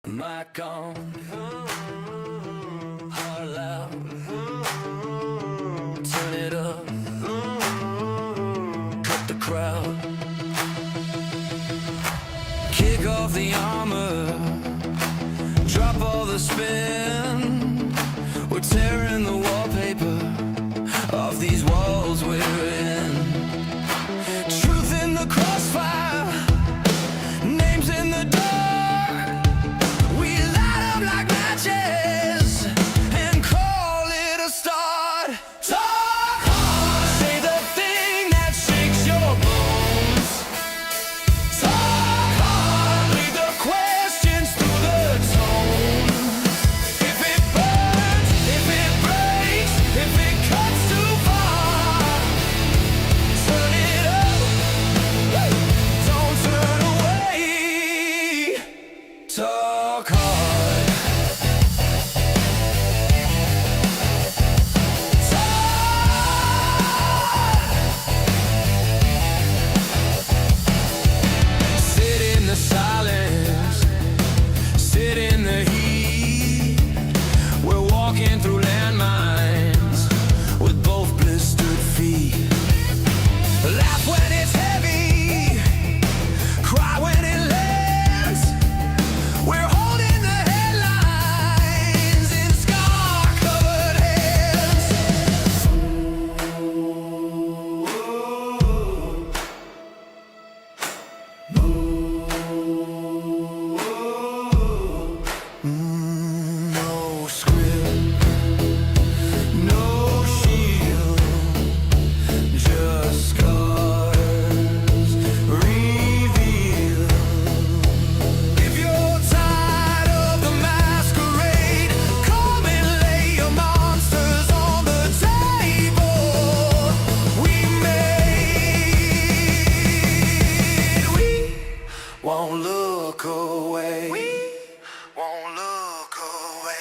Mic on, heart loud, turn it up, cut the crowd, kick off the armor, drop all the spin, we're tearing the wallpaper off these walls we're in, truth in the crossfire, names in the dark. Like matches and call it a start. Talk hard. Say the thing that shakes your bones. Talk hard. Leave the questions through the tone. If it burns, if it breaks, if it cuts too far, turn it up. Don't turn away. Talk hard. Won't look away. We won't look away.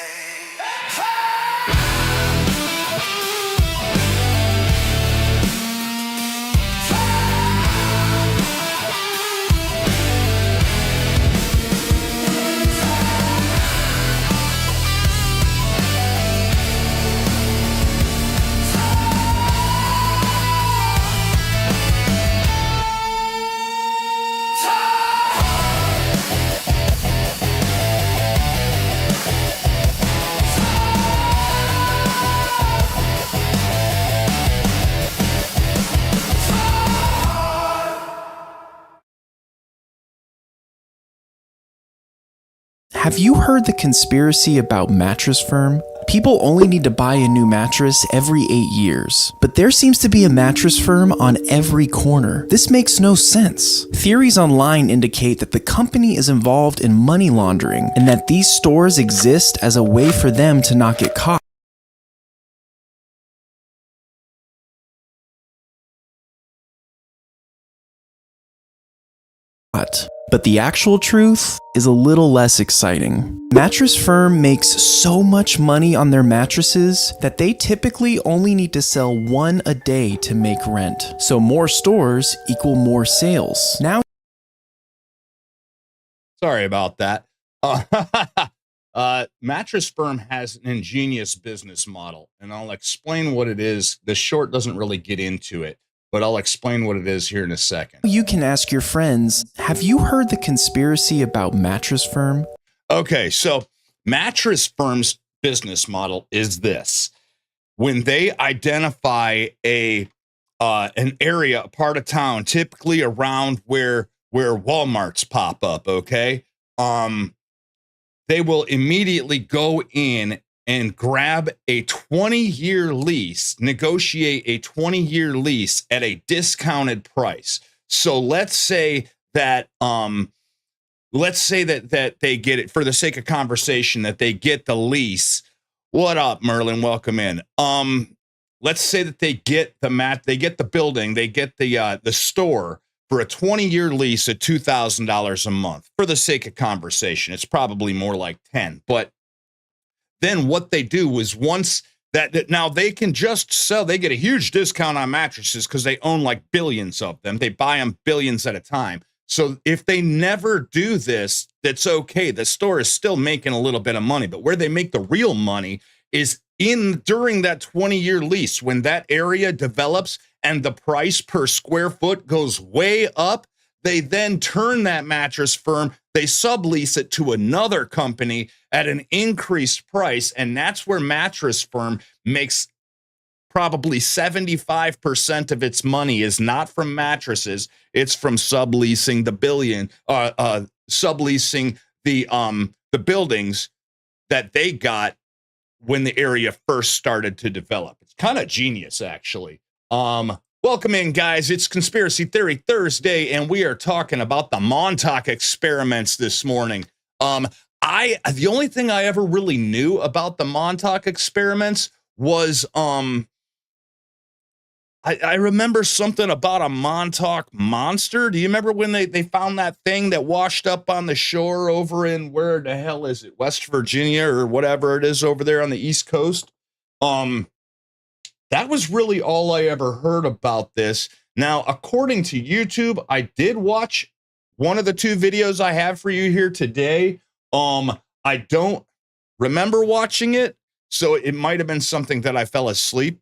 Have you heard the conspiracy about Mattress Firm? People only need to buy a new mattress every 8 years, but there seems to be a mattress firm on every corner. This makes no sense. Theories online indicate that the company is involved in money laundering and that these stores exist as a way for them to not get caught. But the actual truth is a little less exciting. Mattress Firm makes so much money on their mattresses that they typically only need to sell one a day to make rent. So more stores equal more sales. Now, sorry about that. Mattress Firm has an ingenious business model, and I'll explain what it is. The short doesn't really get into it, but I'll explain what it is here in a second. you can ask your friends, have you heard the conspiracy about Mattress Firm? Okay, so Mattress Firm's business model is this. When they identify an area, a part of town, typically around where Walmarts pop up, okay? They will immediately go in and grab a 20-year lease, negotiate a 20-year lease at a discounted price. So let's say that they get it, for the sake of conversation, that they get the lease. What up, Merlin? Welcome in. Let's say that they get the building, they get the store for a 20-year lease at $2,000 a month. For the sake of conversation, it's probably more like 10. But then what they do is once that now they can just sell, they get a huge discount on mattresses because they own like billions of them. They buy them billions at a time. So if they never do this, that's okay. The store is still making a little bit of money, but where they make the real money is during that 20-year lease, when that area develops and the price per square foot goes way up. They then turn that mattress firm, they sublease it to another company at an increased price. And that's where Mattress Firm makes probably 75% of its money is not from mattresses. It's from subleasing subleasing the buildings that they got when the area first started to develop. It's kind of genius, actually. Welcome in, guys. It's Conspiracy Theory Thursday, and we are talking about the Montauk experiments this morning. The only thing I ever really knew about the Montauk experiments was I remember something about a Montauk monster. Do you remember when they found that thing that washed up on the shore over in, where the hell is it? West Virginia or whatever it is over there on the East Coast? That was really all I ever heard about this. Now, according to YouTube, I did watch one of the two videos I have for you here today. I don't remember watching it, so it might have been something that I fell asleep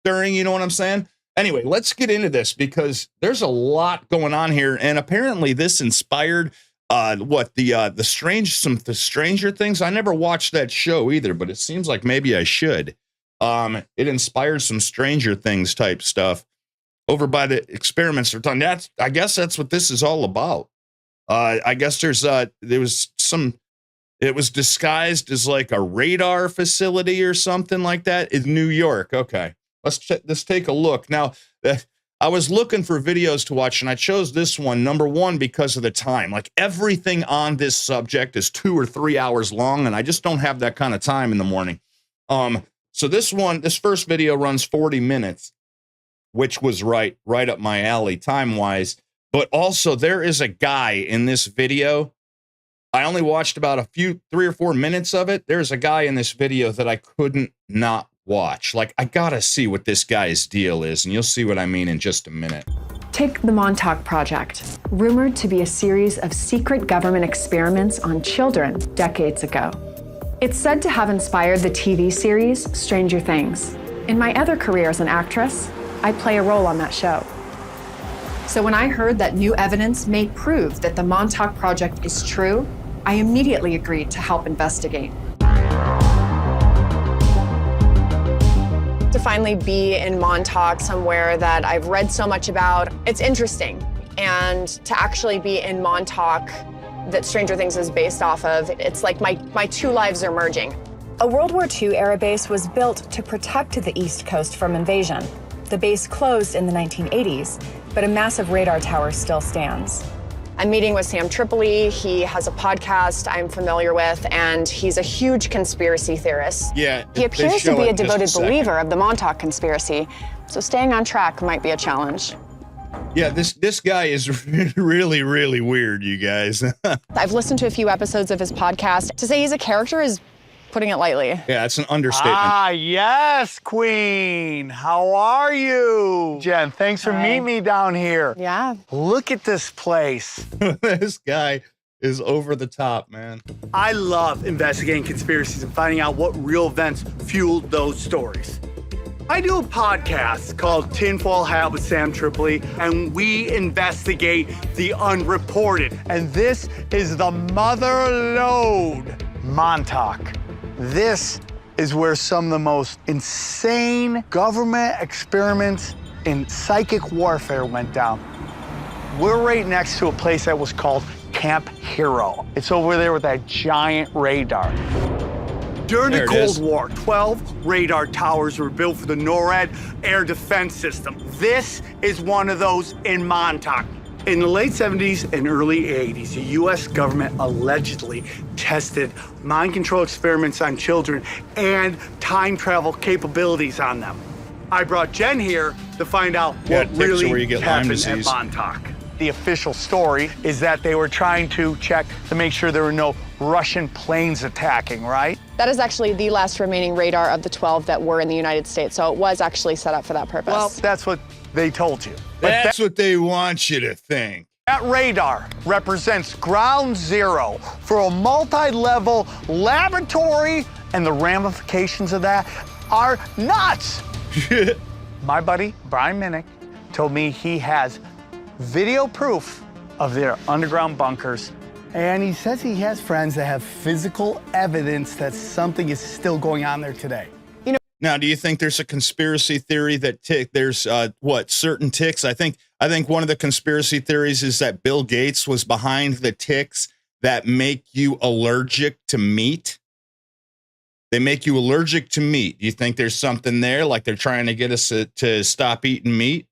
during, you know what I'm saying? Anyway, let's get into this because there's a lot going on here, and apparently this inspired the Stranger Things. I never watched that show either, but it seems like maybe I should. It inspires some Stranger Things type stuff over by the experiments they're talking. I guess that's what this is all about. I guess it was disguised as like a radar facility or something like that in New York. Okay, let's take a look. Now, I was looking for videos to watch, and I chose this one, number one, because of the time. Like, everything on this subject is 2 or 3 hours long, and I just don't have that kind of time in the morning. So this first video runs 40 minutes, which was right up my alley time-wise. But also, there is a guy in this video. I only watched about 3 or 4 minutes of it. There's a guy in this video that I couldn't not watch. Like, I gotta see what this guy's deal is, and you'll see what I mean in just a minute. Take the Montauk Project, rumored to be a series of secret government experiments on children decades ago. It's said to have inspired the TV series Stranger Things. In my other career as an actress, I play a role on that show. So when I heard that new evidence may prove that the Montauk Project is true, I immediately agreed to help investigate. To finally be in Montauk, somewhere that I've read so much about, it's interesting. And to actually be in Montauk, that Stranger Things is based off of, it's like my two lives are merging. A World War II era base was built to protect the East Coast from invasion. The base closed in the 1980s, but a massive radar tower still stands. I'm meeting with Sam Tripoli. He has a podcast I'm familiar with, and he's a huge conspiracy theorist. Yeah, he appears to be a devoted believer of the Montauk conspiracy, so staying on track might be a challenge. Yeah, this guy is really, really weird, you guys. I've listened to a few episodes of his podcast. To say he's a character is putting it lightly. Yeah, it's an understatement. Ah, yes, Queen. How are you? Jen, thanks for meeting me down here. Yeah. Look at this place. This guy is over the top, man. I love investigating conspiracies and finding out what real events fueled those stories. I do a podcast called Tinfoil Hat with Sam Tripoli, and we investigate the unreported. And this is the mother lode, Montauk. This is where some of the most insane government experiments in psychic warfare went down. We're right next to a place that was called Camp Hero. It's over there with that giant radar. During the Cold War, 12 radar towers were built for the NORAD air defense system. This is one of those in Montauk. In the late 70s and early 80s, the US government allegedly tested mind control experiments on children and time travel capabilities on them. I brought Jen here to find out what really happened at Montauk. The official story is that they were trying to check to make sure there were no Russian planes attacking, right? That is actually the last remaining radar of the 12 that were in the United States, so it was actually set up for that purpose. Well, that's what they told you. That's what they want you to think. That radar represents ground zero for a multi-level laboratory, and the ramifications of that are nuts. My buddy, Brian Minnick, told me he has video proof of their underground bunkers. And he says he has friends that have physical evidence that something is still going on there today. Now, do you think there's a conspiracy theory that there's certain ticks? I think one of the conspiracy theories is that Bill Gates was behind the ticks that make you allergic to meat. They make you allergic to meat. Do you think there's something there, like they're trying to get us to stop eating meat?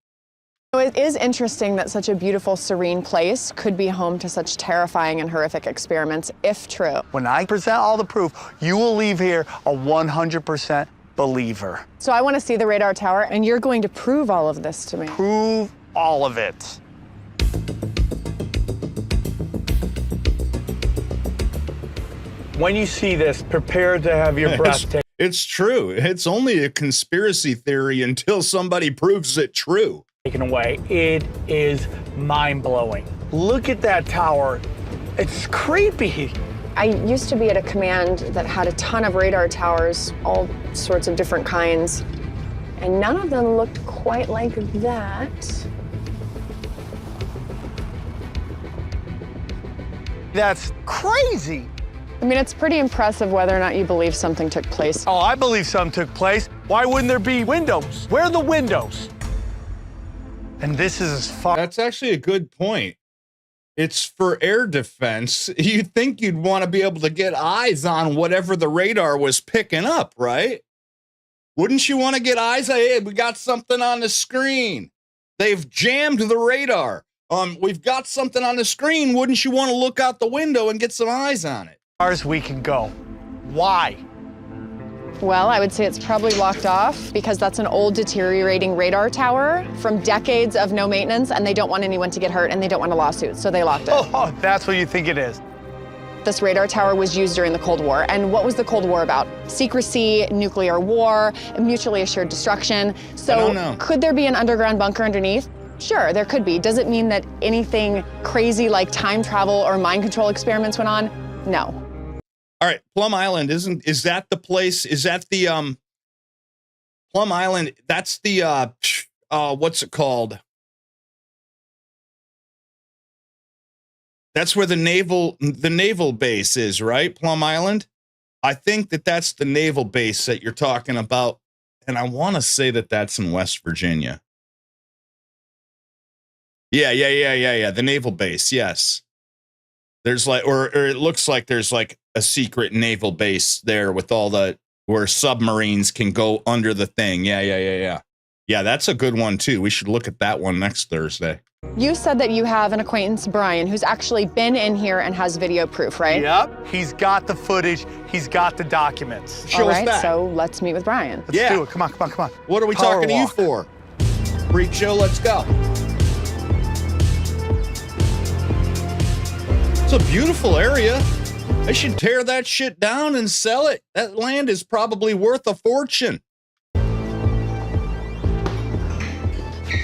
It is interesting that such a beautiful, serene place could be home to such terrifying and horrific experiments, if true. When I present all the proof, you will leave here a 100% believer. So I want to see the radar tower, and you're going to prove all of this to me. Prove all of it. When you see this, prepare to have your breath taken. It's true. It's only a conspiracy theory until somebody proves it true. Taken away. It is mind-blowing. Look at that tower. It's creepy. I used to be at a command that had a ton of radar towers, all sorts of different kinds, and none of them looked quite like that. That's crazy. I mean, it's pretty impressive whether or not you believe something took place. Oh, I believe something took place. Why wouldn't there be windows? Where are the windows? And this is as far. That's actually a good point. It's for air defense. You'd think you'd want to be able to get eyes on whatever the radar was picking up, right? Wouldn't you want to get eyes on, hey, we got something on the screen. They've jammed the radar. We've got something on the screen. Wouldn't you want to look out the window and get some eyes on it? As far as we can go. Why? Well, I would say it's probably locked off because that's an old deteriorating radar tower from decades of no maintenance, and they don't want anyone to get hurt and they don't want a lawsuit, so they locked it. Oh, that's what you think it is. This radar tower was used during the Cold War, and what was the Cold War about? Secrecy, nuclear war, mutually assured destruction. So I don't know. Could there be an underground bunker underneath? Sure, there could be. Does it mean that anything crazy like time travel or mind control experiments went on? No. All right, Plum Island is that the place? Is that the Plum Island? That's the what's it called? That's where the naval base is, right? Plum Island. I think that's the naval base that you're talking about, and I want to say that that's in West Virginia. Yeah. The naval base, yes. There's like, or it looks like there's like a secret naval base there with all where submarines can go under the thing. Yeah. Yeah, that's a good one too. We should look at that one next Thursday. You said that you have an acquaintance, Brian, who's actually been in here and has video proof, right? Yep. He's got the footage. He's got the documents. Show us that. So let's meet with Brian. Let's do it. Come on. What are we Power talking to you walk. for? Freak show, let's go. It's a beautiful area. They should tear that shit down and sell it. That land is probably worth a fortune.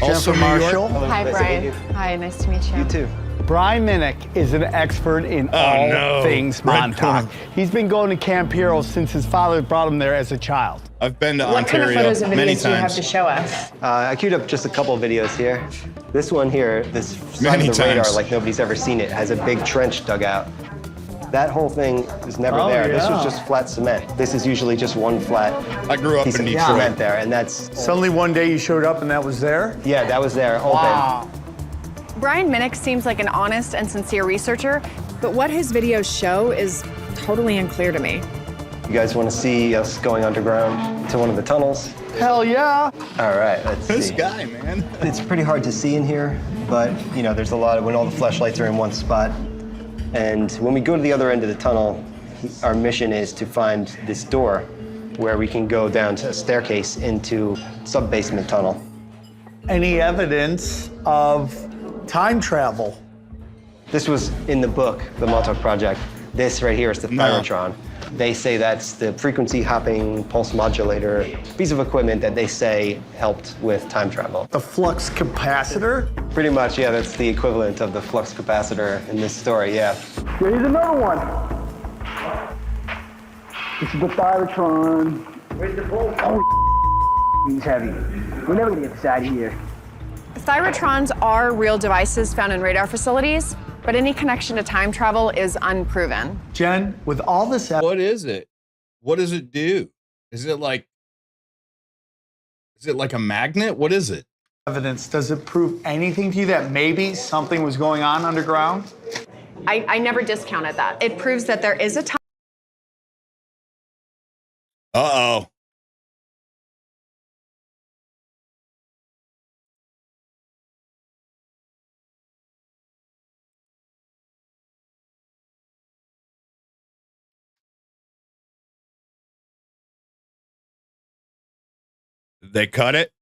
Also, New Marshall. York. Hi, Brian. Hi, nice to meet you. You too. Brian Minnick is an expert in all things Montauk. He's been going to Camp Hero since his father brought him there as a child. I've been to What kind Ontario of photos and many videos do you have times. to show us? I queued up just a couple videos here. This one here, this side Many of the radar, times. like nobody's ever seen it, has a big trench dug out. That whole thing was never there. This was just flat cement. This is usually just one flat I grew up piece in of Detroit. cement there, and that's, Suddenly one day you showed up and that was there? yeah, that was there, open. Wow. Brian Minnick seems like an honest and sincere researcher, but what his videos show is totally unclear to me. You guys want to see us going underground to one of the tunnels? Hell yeah. All right, let's This see. guy, man. It's pretty hard to see in here, but you know, there's a lot of, when all the flashlights are in one spot. And when we go to the other end of the tunnel, our mission is to find this door where we can go down to a staircase into sub-basement tunnel. Any evidence of time travel? This was in the book, the Montauk Project. This right here is the No. Thyratron. They say that's the frequency hopping pulse modulator piece of equipment that they say helped with time travel. The flux capacitor? Pretty much, yeah, that's the equivalent of the flux capacitor in this story, yeah. Here's another one. This is the Thyratron. Where's the bolt? Oh, he's heavy. We're never gonna get this out of here. Thyratrons are real devices found in radar facilities, but any connection to time travel is unproven. Jen, with all this What is it? What does it do? Is it like a magnet? What is it? evidence, does it prove anything to you that maybe something was going on underground? I never discounted that. It proves that there is a time. Uh-oh. They cut it?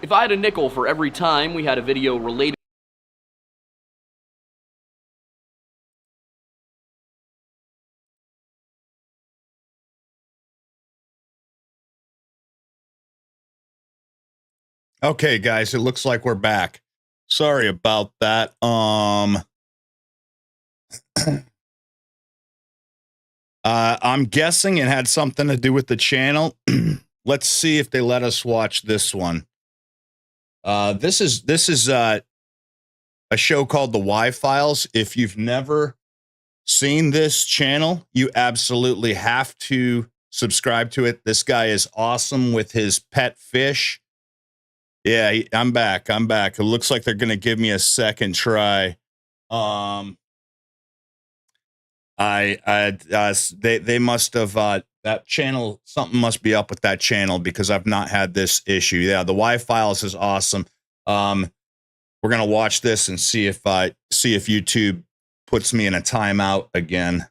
If I had a nickel for every time we had a video related. Okay, guys, it looks like we're back. Sorry about that. I'm guessing it had something to do with the channel. Let's see if they let us watch this one. This is a show called The Y-Files. If you've never seen this channel, you absolutely have to subscribe to it. This guy is awesome with his pet fish. Yeah, I'm back. It looks like they're going to give me a second try. They must have, that channel, something must be up with that channel because I've not had this issue. Yeah, the Y-Files is awesome. We're going to watch this and see if YouTube puts me in a timeout again.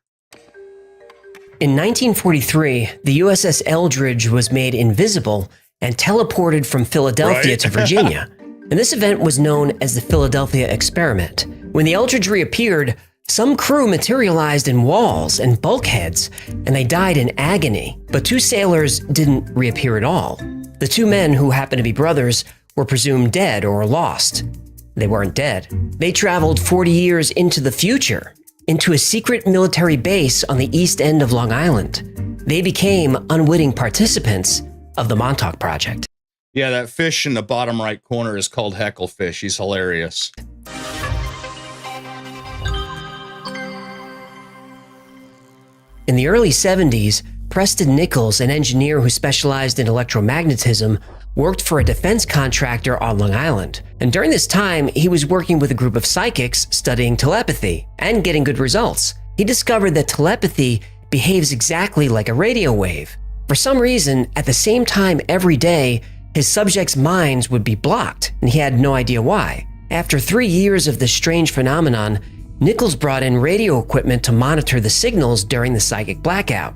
In 1943, the USS Eldridge was made invisible and teleported from Philadelphia to Virginia. And this event was known as the Philadelphia Experiment. When the Eldridge reappeared, some crew materialized in walls and bulkheads, and they died in agony. But 2 sailors didn't reappear at all. The The two men, who happened to be brothers, were presumed dead or lost. They weren't dead. They traveled 40 years into the future, into a secret military base on the east end of Long Island. They became unwitting participants of the Montauk Project. Yeah, that fish in the bottom right corner is called Hecklefish. He's hilarious. In the early 70s, Preston Nichols, an engineer who specialized in electromagnetism, worked for a defense contractor on Long Island. And during this time, he was working with a group of psychics studying telepathy and getting good results. He discovered that telepathy behaves exactly like a radio wave. For some reason, at the same time every day, his subjects' minds would be blocked, and he had no idea why. After 3 years of this strange phenomenon, Nichols brought in radio equipment to monitor the signals during the psychic blackout.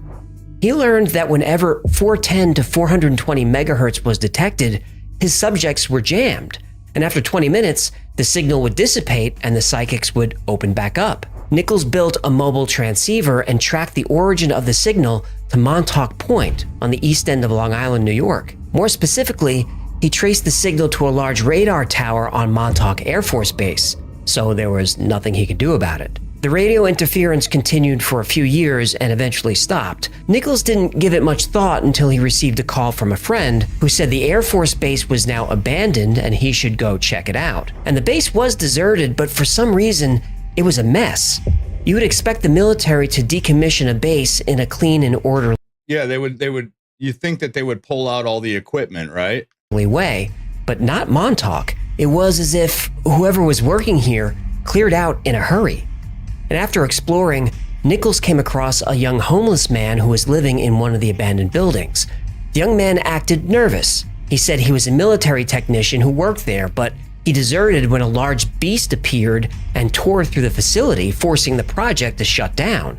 He learned that whenever 410 to 420 megahertz was detected, his subjects were jammed, and after 20 minutes, the signal would dissipate and the psychics would open back up. Nichols built a mobile transceiver and tracked the origin of the signal to Montauk Point on the east end of Long Island, New York. More specifically, he traced the signal to a large radar tower on Montauk Air Force Base, so there was nothing he could do about it. The radio interference continued for a few years and eventually stopped. Nichols didn't give it much thought until he received a call from a friend who said the Air Force Base was now abandoned and he should go check it out. And the base was deserted, but for some reason, it was a mess. You would expect the military to decommission a base in a clean and orderly Yeah, they would, you think that they would pull out all the equipment, right? way, but not Montauk. It was as if whoever was working here cleared out in a hurry. And after exploring, Nichols came across a young homeless man who was living in one of the abandoned buildings. The young man acted nervous. He said he was a military technician who worked there, but he deserted when a large beast appeared and tore through the facility, forcing the project to shut down.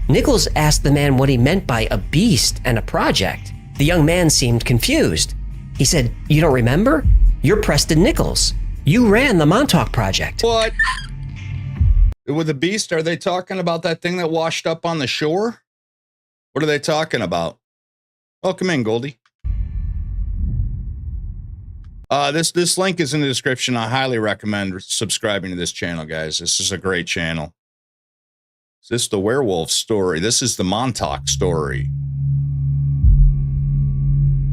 Nichols asked the man what he meant by a beast and a project. The young man seemed confused. He said, "You don't remember? You're Preston Nichols. You ran the Montauk Project." What? With the beast, are they talking about that thing that washed up on the shore? What are they talking about? Oh, come in, Goldie. This link is in the description. I highly recommend subscribing to this channel, guys. This is a great channel. Is this the werewolf story? This is the Montauk story.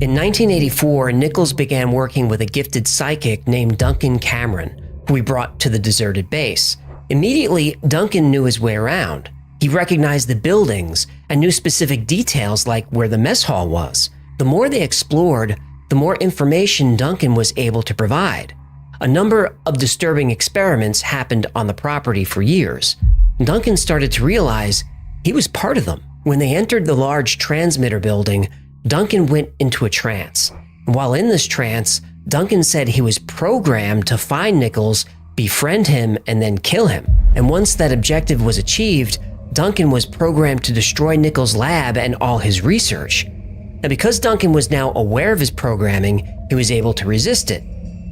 In 1984, Nichols began working with a gifted psychic named Duncan Cameron, who he brought to the deserted base. Immediately, Duncan knew his way around. He recognized the buildings and knew specific details like where the mess hall was. The more they explored, the more information Duncan was able to provide. A number of disturbing experiments happened on the property for years. Duncan started to realize he was part of them. When they entered the large transmitter building, Duncan went into a trance. While in this trance, Duncan said he was programmed to find Nichols, befriend him, and then kill him. And once that objective was achieved, Duncan was programmed to destroy Nichols' lab and all his research. And because Duncan was now aware of his programming, he was able to resist it.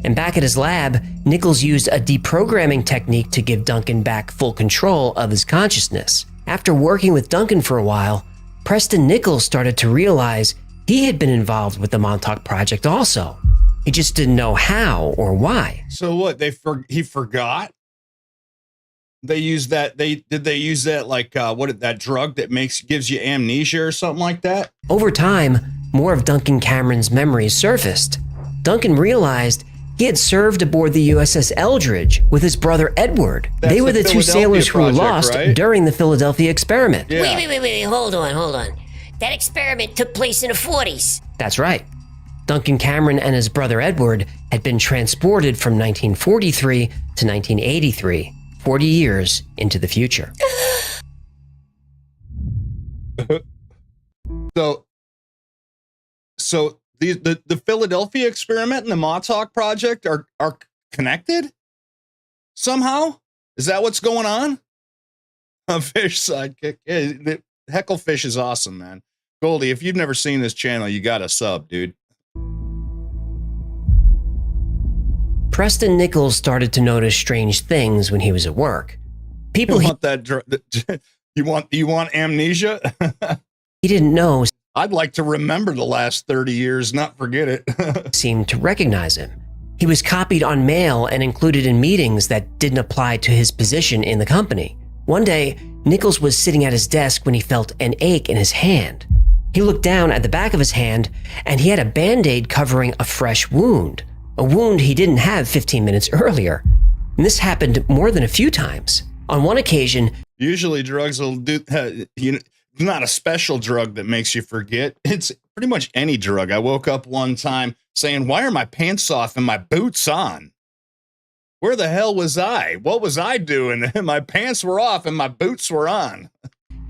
And back at his lab, Nichols used a deprogramming technique to give Duncan back full control of his consciousness. After working with Duncan for a while, Preston Nichols started to realize he had been involved with the Montauk Project also. He just didn't know how or why. So what? He forgot. They used that. Did they use that like that drug that gives you amnesia or something like that? Over time, more of Duncan Cameron's memories surfaced. Duncan realized he had served aboard the USS Eldridge with his brother Edward. They were the two sailors who were lost during the Philadelphia experiment. Yeah. Wait, hold on. That experiment took place in the 40s. That's right. Duncan Cameron and his brother Edward had been transported from 1943 to 1983, 40 years into the future. So the Philadelphia experiment and the Montauk Project are connected somehow? Is that what's going on? A fish sidekick. Yeah, the Hecklefish is awesome, man. Goldie, if you've never seen this channel, you got to sub, dude. Preston Nichols started to notice strange things when he was at work. People you want that you want amnesia? he didn't know. I'd like to remember the last 30 years, not forget it. seemed to recognize him. He was copied on mail and included in meetings that didn't apply to his position in the company. One day, Nichols was sitting at his desk when he felt an ache in his hand. He looked down at the back of his hand, and he had a Band-Aid covering a fresh wound, a wound he didn't have 15 minutes earlier. And this happened more than a few times. On one occasion, usually drugs will do, it's not a special drug that makes you forget. It's pretty much any drug. I woke up one time saying, why are my pants off and my boots on? Where the hell was I? What was I doing? My pants were off and my boots were on.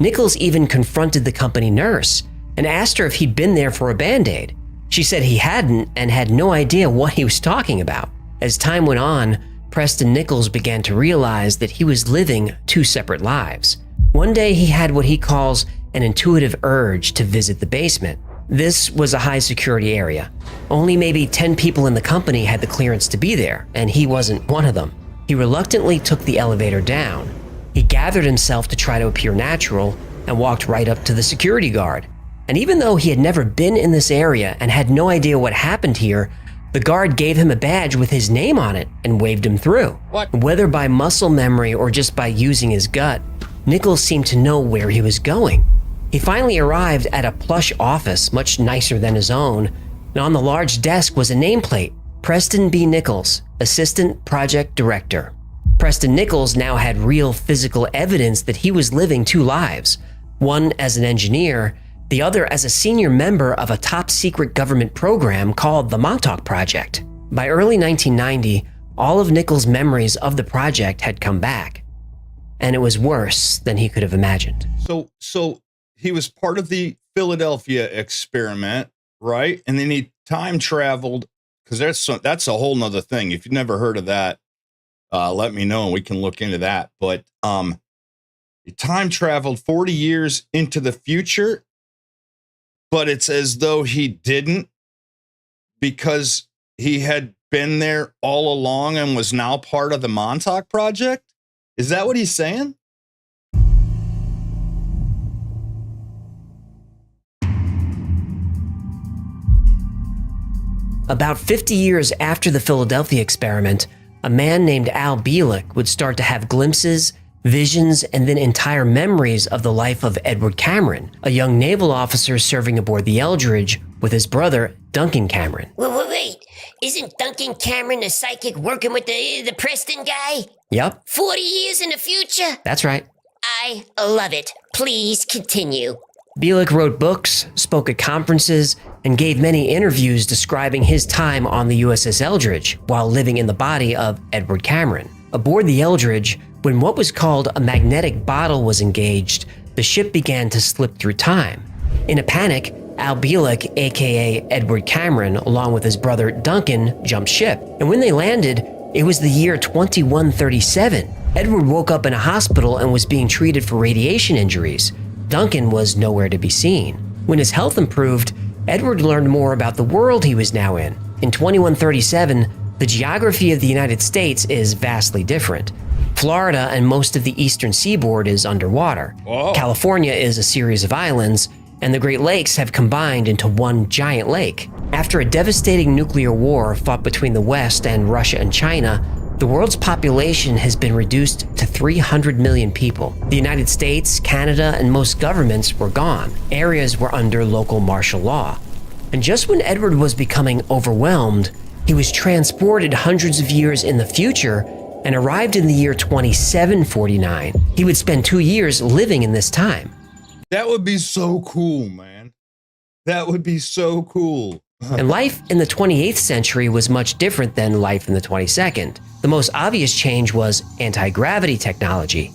Nichols even confronted the company nurse and asked her if he'd been there for a Band-Aid. She said he hadn't and had no idea what he was talking about. As time went on, Preston Nichols began to realize that he was living two separate lives. One day he had what he calls an intuitive urge to visit the basement. This was a high security area. Only maybe 10 people in the company had the clearance to be there, and he wasn't one of them. He reluctantly took the elevator down. He gathered himself to try to appear natural and walked right up to the security guard. And even though he had never been in this area and had no idea what happened here, the guard gave him a badge with his name on it and waved him through. What? Whether by muscle memory or just by using his gut, Nichols seemed to know where he was going. He finally arrived at a plush office, much nicer than his own, and on the large desk was a nameplate, Preston B. Nichols, Assistant Project Director. Preston Nichols now had real physical evidence that he was living two lives, one as an engineer, the other as a senior member of a top-secret government program called the Montauk Project. By early 1990, all of Nichols' memories of the project had come back, and it was worse than he could have imagined. So he was part of the Philadelphia experiment, right? And then he time traveled, because that's a whole nother thing. If you've never heard of that, let me know and we can look into that. But he time traveled 40 years into the future, but it's as though he didn't, because he had been there all along and was now part of the Montauk Project. Is that what he's saying? About 50 years after the Philadelphia experiment, a man named Al Bielek would start to have glimpses, visions, and then entire memories of the life of Edward Cameron, a young naval officer serving aboard the Eldridge with his brother, Duncan Cameron. Wait. Isn't Duncan Cameron a psychic working with the Preston guy? Yep, 40 years in the future? that's right. I love it. Please continue. Bielek wrote books, spoke at conferences, and gave many interviews describing his time on the USS Eldridge while living in the body of Edward Cameron. Aboard the Eldridge, when what was called a magnetic bottle was engaged, the ship began to slip through time. In a panic, Al Bielek, aka Edward Cameron, along with his brother Duncan, jumped ship. And when they landed, it was the year 2137. Edward woke up in a hospital and was being treated for radiation injuries. Duncan was nowhere to be seen. When his health improved, Edward learned more about the world he was now in. In 2137, the geography of the United States is vastly different. Florida and most of the eastern seaboard is underwater. Whoa. California is a series of islands, and the Great Lakes have combined into one giant lake. After a devastating nuclear war fought between the West and Russia and China, the world's population has been reduced to 300 million people. The United States, Canada, and most governments were gone. Areas were under local martial law. And just when Edward was becoming overwhelmed, he was transported hundreds of years in the future and arrived in the year 2749. He would spend 2 years living in this time. That would be so cool, man. That would be so cool. And life in the 28th century was much different than life in the 22nd. The most obvious change was anti-gravity technology.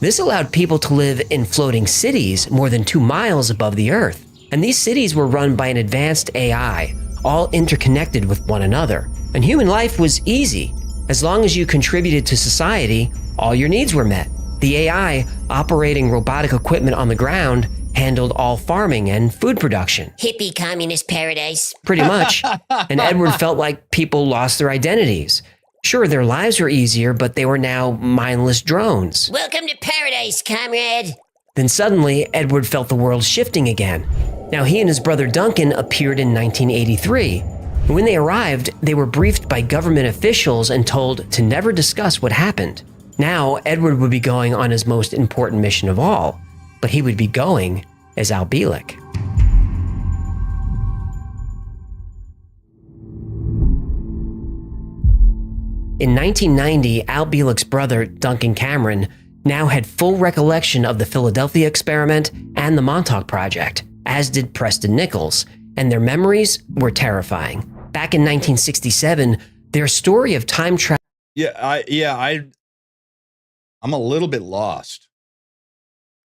This allowed people to live in floating cities more than 2 miles above the Earth. And these cities were run by an advanced AI, all interconnected with one another. And human life was easy. As long as you contributed to society, all your needs were met. The AI, operating robotic equipment on the ground, handled all farming and food production. Hippie communist paradise. Pretty much. And Edward felt like people lost their identities. Sure, their lives were easier, but they were now mindless drones. Welcome to paradise, comrade. Then suddenly, Edward felt the world shifting again. Now, he and his brother Duncan appeared in 1983. When they arrived, they were briefed by government officials and told to never discuss what happened. Now, Edward would be going on his most important mission of all, but he would be going as Al Bielek. In 1990, Al Bielek's brother, Duncan Cameron, now had full recollection of the Philadelphia experiment and the Montauk Project, as did Preston Nichols, and their memories were terrifying. Back in 1967, their story of time travel. I'm a little bit lost.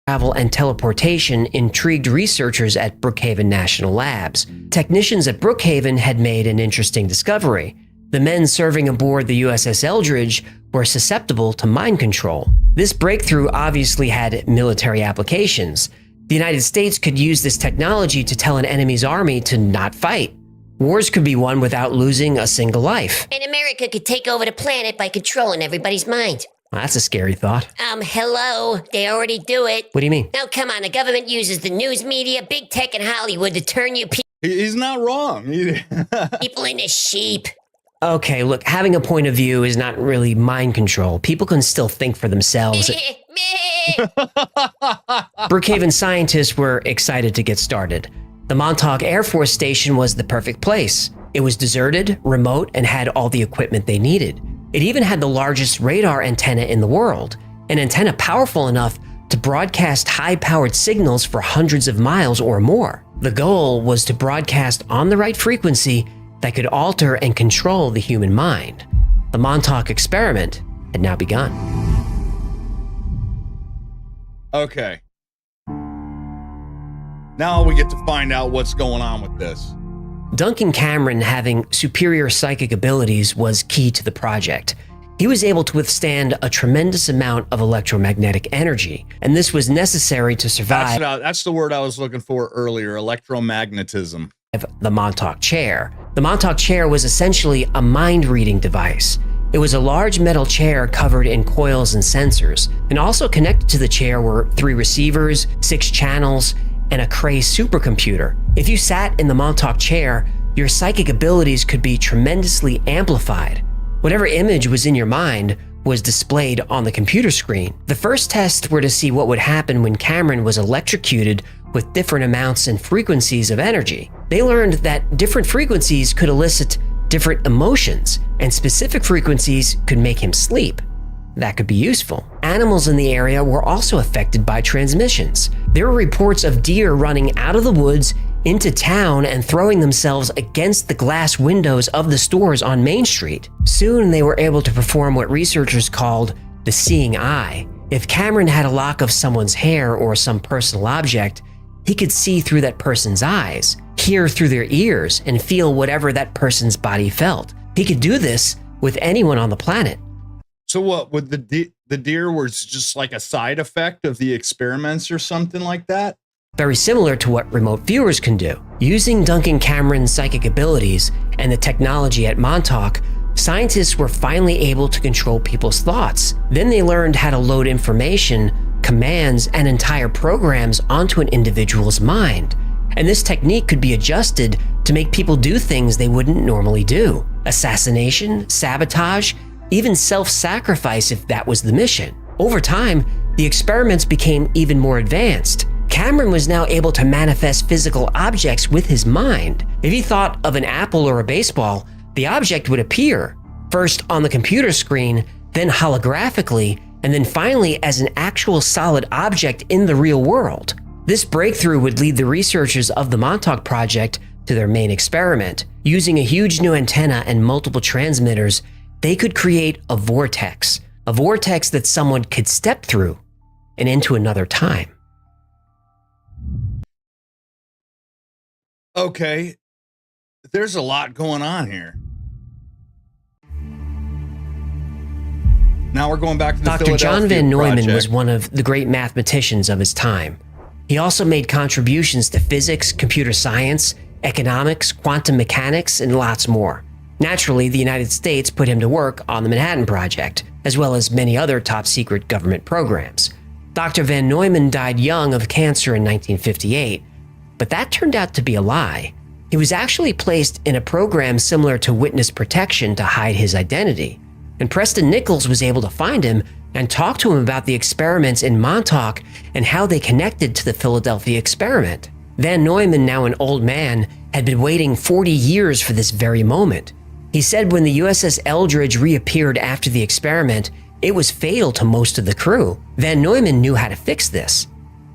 Travel and teleportation intrigued researchers at Brookhaven National Labs. Technicians at Brookhaven had made an interesting discovery. The men serving aboard the USS Eldridge were susceptible to mind control. This breakthrough obviously had military applications. The United States could use this technology to tell an enemy's army to not fight. Wars could be won without losing a single life. And America could take over the planet by controlling everybody's mind. Well, that's a scary thought. Hello. They already do it. What do you mean? Now, come on. The government uses the news media, big tech, and Hollywood to turn you He's not wrong. people into sheep. Okay, look, having a point of view is not really mind control. People can still think for themselves. Brookhaven scientists were excited to get started. The Montauk Air Force Station was the perfect place. It was deserted, remote, and had all the equipment they needed. It even had the largest radar antenna in the world, an antenna powerful enough to broadcast high-powered signals for hundreds of miles or more. The goal was to broadcast on the right frequency that could alter and control the human mind. The Montauk experiment had now begun. Okay. Now we get to find out what's going on with this. Duncan Cameron having superior psychic abilities was key to the project. He was able to withstand a tremendous amount of electromagnetic energy, and this was necessary to survive. That's the word I was looking for earlier, electromagnetism. The Montauk chair. The Montauk chair was essentially a mind-reading device. It was a large metal chair covered in coils and sensors, and also connected to the chair were 3 receivers, 6 channels, and a Cray supercomputer. If you sat in the Montauk chair, your psychic abilities could be tremendously amplified. Whatever image was in your mind was displayed on the computer screen. The first tests were to see what would happen when Cameron was electrocuted with different amounts and frequencies of energy. They learned that different frequencies could elicit different emotions, and specific frequencies could make him sleep. That could be useful. Animals in the area were also affected by transmissions. There were reports of deer running out of the woods into town and throwing themselves against the glass windows of the stores on Main Street. Soon they were able to perform what researchers called the seeing eye. If Cameron had a lock of someone's hair or some personal object, he could see through that person's eyes, hear through their ears, and feel whatever that person's body felt. He could do this with anyone on the planet. So what, would the deer was just like a side effect of the experiments or something like that? Very similar to what remote viewers can do. Using Duncan Cameron's psychic abilities and the technology at Montauk, scientists were finally able to control people's thoughts. Then they learned how to load information, commands, and entire programs onto an individual's mind. And this technique could be adjusted to make people do things they wouldn't normally do. Assassination, sabotage, even self-sacrifice if that was the mission. Over time, the experiments became even more advanced. Cameron was now able to manifest physical objects with his mind. If he thought of an apple or a baseball, the object would appear, first on the computer screen, then holographically, and then finally as an actual solid object in the real world. This breakthrough would lead the researchers of the Montauk Project to their main experiment. Using a huge new antenna and multiple transmitters, they could create a vortex that someone could step through and into another time. Okay, there's a lot going on here. Now we're going back to the Dr. John Van Neumann Project. was one of the great mathematicians of his time. He also made contributions to physics, computer science, economics, quantum mechanics, and lots more. Naturally, the United States put him to work on the Manhattan Project, as well as many other top-secret government programs. Dr. Van Neumann died young of cancer in 1958. But that turned out to be a lie. He was actually placed in a program similar to witness protection to hide his identity. And Preston Nichols was able to find him and talk to him about the experiments in Montauk and how they connected to the Philadelphia experiment. Van Neumann, now an old man, had been waiting 40 years for this very moment. He said when the USS Eldridge reappeared after the experiment, it was fatal to most of the crew. Van Neumann knew how to fix this.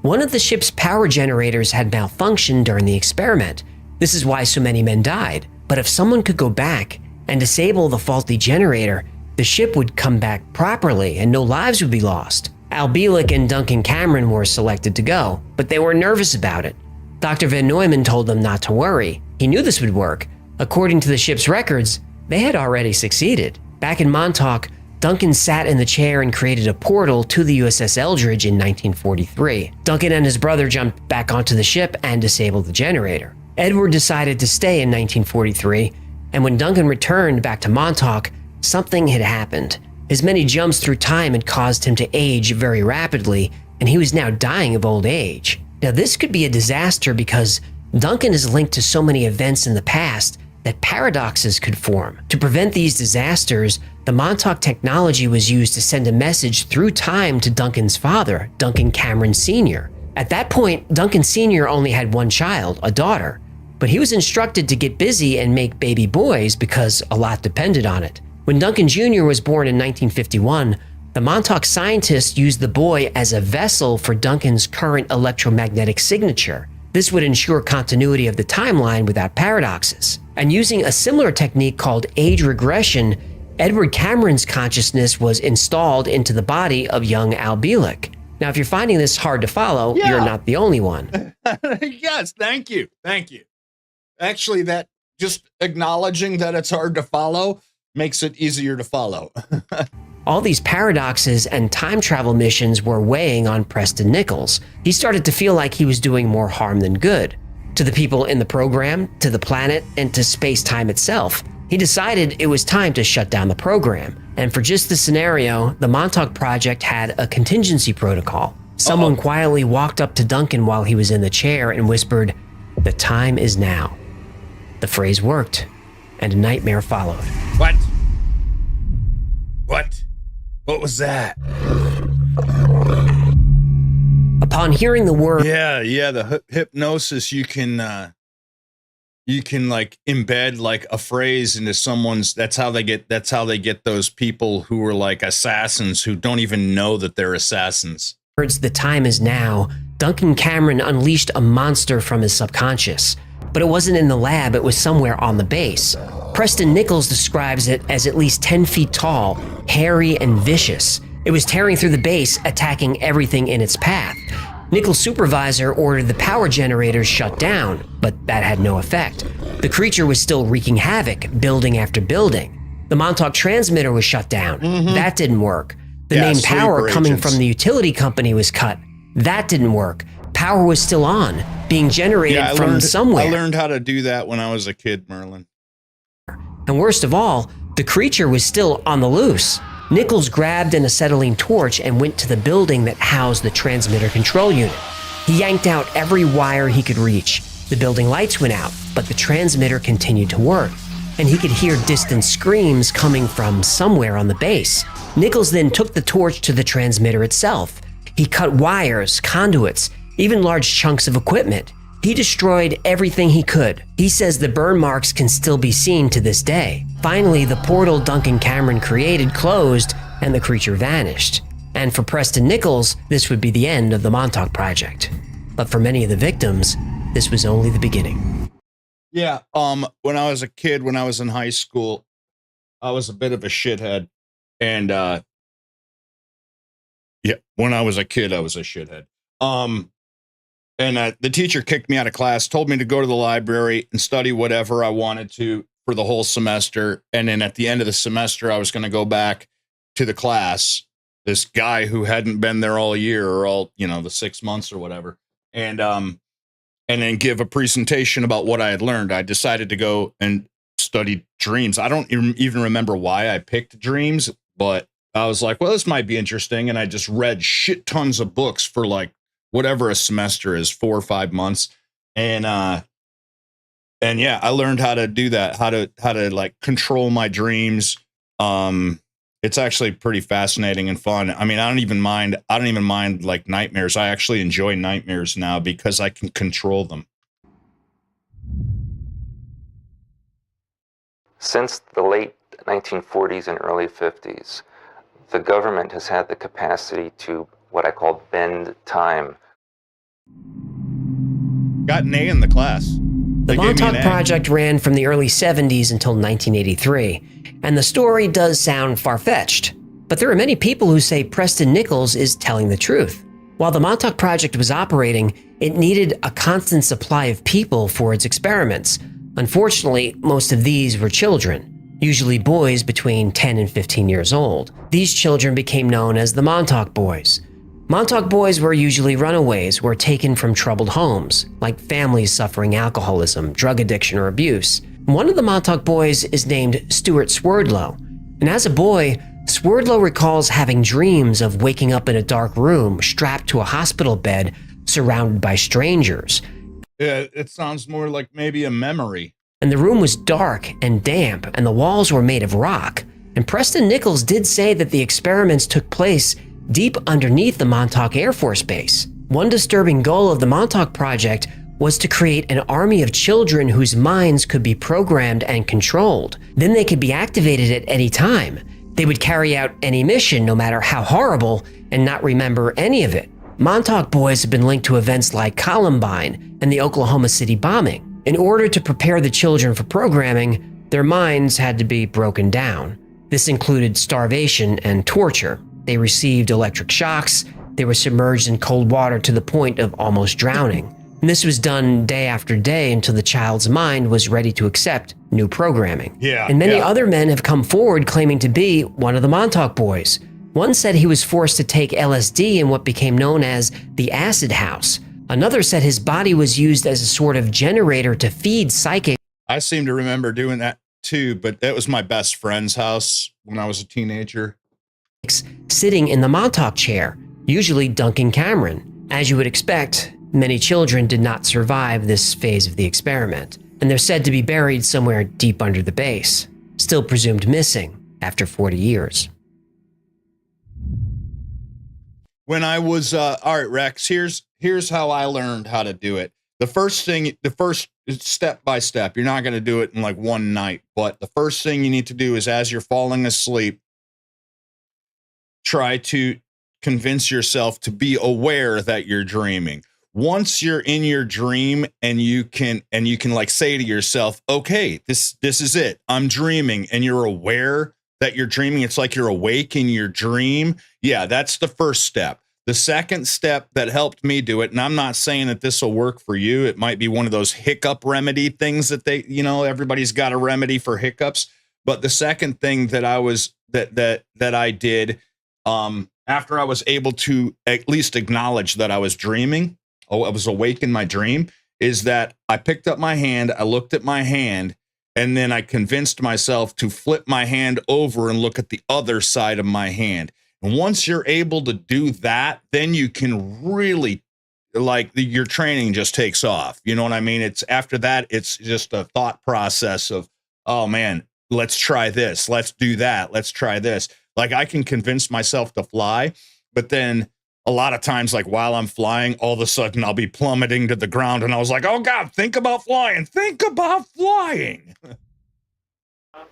One of the ship's power generators had malfunctioned during the experiment. This is why so many men died. But if someone could go back and disable the faulty generator, the ship would come back properly and no lives would be lost. Al Bielek and Duncan Cameron were selected to go, but they were nervous about it. Dr. Van Neumann told them not to worry. He knew this would work. According to the ship's records, they had already succeeded. Back in Montauk, Duncan sat in the chair and created a portal to the USS Eldridge in 1943. Duncan and his brother jumped back onto the ship and disabled the generator. Edward decided to stay in 1943, and when Duncan returned back to Montauk, something had happened. His many jumps through time had caused him to age very rapidly, and he was now dying of old age. Now, this could be a disaster because Duncan is linked to so many events in the past that paradoxes could form. To prevent these disasters, the Montauk technology was used to send a message through time to Duncan's father, Duncan Cameron Sr. At that point, Duncan Sr. only had one child, a daughter, but he was instructed to get busy and make baby boys because a lot depended on it. When Duncan Jr. was born in 1951, the Montauk scientists used the boy as a vessel for Duncan's current electromagnetic signature. This would ensure continuity of the timeline without paradoxes. And using a similar technique called age regression, Edward Cameron's consciousness was installed into the body of young Al Bielek. Now, if you're finding this hard to follow, you're not the only one. Yes, thank you. Thank you. Actually, that just acknowledging that it's hard to follow makes it easier to follow. All these paradoxes and time travel missions were weighing on Preston Nichols. He started to feel like he was doing more harm than good. To the people in the program, to the planet, and to space-time itself. He decided it was time to shut down the program. And for just this scenario, the Montauk Project had a contingency protocol. Someone quietly walked up to Duncan while he was in the chair and whispered, "The time is now." The phrase worked, and a nightmare followed. What? What was that? Upon hearing the word, the hypnosis, you can like embed like a phrase into someone's. That's how they get those people who are like assassins who don't even know that they're assassins. "The time is now," Duncan Cameron unleashed a monster from his subconscious. But it wasn't in the lab, it was somewhere on the base. Preston Nichols describes it as at least 10 feet tall, hairy and vicious. It was tearing through the base, attacking everything in its path. Nichols' supervisor ordered the power generators shut down, but that had no effect. The creature was still wreaking havoc, building after building. The Montauk transmitter was shut down. That didn't work. The main power coming from the utility company was cut. That didn't work. Power was still on, being generated from somewhere. I learned how to do that when I was a kid, Merlin. And worst of all, the creature was still on the loose. Nichols grabbed an acetylene torch and went to the building that housed the transmitter control unit. He yanked out every wire he could reach. The building lights went out, but the transmitter continued to work, and he could hear distant screams coming from somewhere on the base. Nichols then took the torch to the transmitter itself. He cut wires, conduits, even large chunks of equipment. He destroyed everything he could. He says the burn marks can still be seen to this day. Finally, the portal Duncan Cameron created closed and the creature vanished. And for Preston Nichols, this would be the end of the Montauk Project. But for many of the victims, this was only the beginning. Yeah, when I was a kid, when I was in high school, I was a bit of a shithead. And when I was a kid, I was a shithead. And the teacher kicked me out of class, told me to go to the library and study whatever I wanted to for the whole semester. And then at the end of the semester, I was going to go back to the class, this guy who hadn't been there all year or all, the 6 months or whatever. And then give a presentation about what I had learned. I decided to go and study dreams. I don't even remember why I picked dreams, but I was like, well, this might be interesting. And I just read shit tons of books for like whatever a semester is, 4 or 5 months. And yeah, I learned how to do that, how to like control my dreams. It's actually pretty fascinating and fun. I mean, I don't even mind like nightmares. I actually enjoy nightmares now because I can control them. Since the late 1940s and early 50s, the government has had the capacity to what I call bend time. Got an A in the class. The Montauk Project ran from the early 70s until 1983, and the story does sound far-fetched, but there are many people who say Preston Nichols is telling the truth. While the Montauk Project was operating, it needed a constant supply of people for its experiments. Unfortunately, most of these were children, usually boys between 10 and 15 years old. These children became known as the Montauk Boys. Montauk Boys were usually runaways who were taken from troubled homes, like families suffering alcoholism, drug addiction, or abuse. One of the Montauk Boys is named Stuart Swerdlow, and as a boy, Swerdlow recalls having dreams of waking up in a dark room strapped to a hospital bed surrounded by strangers. Yeah, it sounds more like maybe a memory. And the room was dark and damp, and the walls were made of rock. And Preston Nichols did say that the experiments took place deep underneath the Montauk Air Force Base. One disturbing goal of the Montauk Project was to create an army of children whose minds could be programmed and controlled. Then they could be activated at any time. They would carry out any mission, no matter how horrible, and not remember any of it. Montauk Boys have been linked to events like Columbine and the Oklahoma City bombing. In order to prepare the children for programming, their minds had to be broken down. This included starvation and torture. They received electric shocks. They were submerged in cold water to the point of almost drowning. And this was done day after day until the child's mind was ready to accept new programming. And many other men have come forward claiming to be one of the Montauk Boys. One said he was forced to take LSD in what became known as the acid house. Another said his body was used as a sort of generator to feed psychics. I seem to remember doing that too, but that was my best friend's house when I was a teenager. Sitting in the Montauk chair, usually Duncan Cameron. As you would expect, many children did not survive this phase of the experiment, and they're said to be buried somewhere deep under the base, still presumed missing after 40 years. When I was, all right, Rex, here's how I learned how to do it. The first step by step, you're not going to do it in like one night, but the first thing you need to do is as you're falling asleep, try to convince yourself to be aware that you're dreaming. Once you're in your dream and you can like say to yourself, okay, this is it. I'm dreaming, and you're aware that you're dreaming. It's like you're awake in your dream. Yeah, that's the first step. The second step that helped me do it, and I'm not saying that this will work for you. It might be one of those hiccup remedy things that they, everybody's got a remedy for hiccups. But the second thing that I did, after I was able to at least acknowledge that I was dreaming, I was awake in my dream, is that I picked up my hand, I looked at my hand, and then I convinced myself to flip my hand over and look at the other side of my hand. And once you're able to do that, then you can really, your training just takes off. You know what I mean? It's after that, it's just a thought process of, oh man, let's try this. Let's do that. Let's try this. Like I can convince myself to fly, but then a lot of times, like while I'm flying, all of a sudden I'll be plummeting to the ground. And I was like, oh God, think about flying. Think about flying.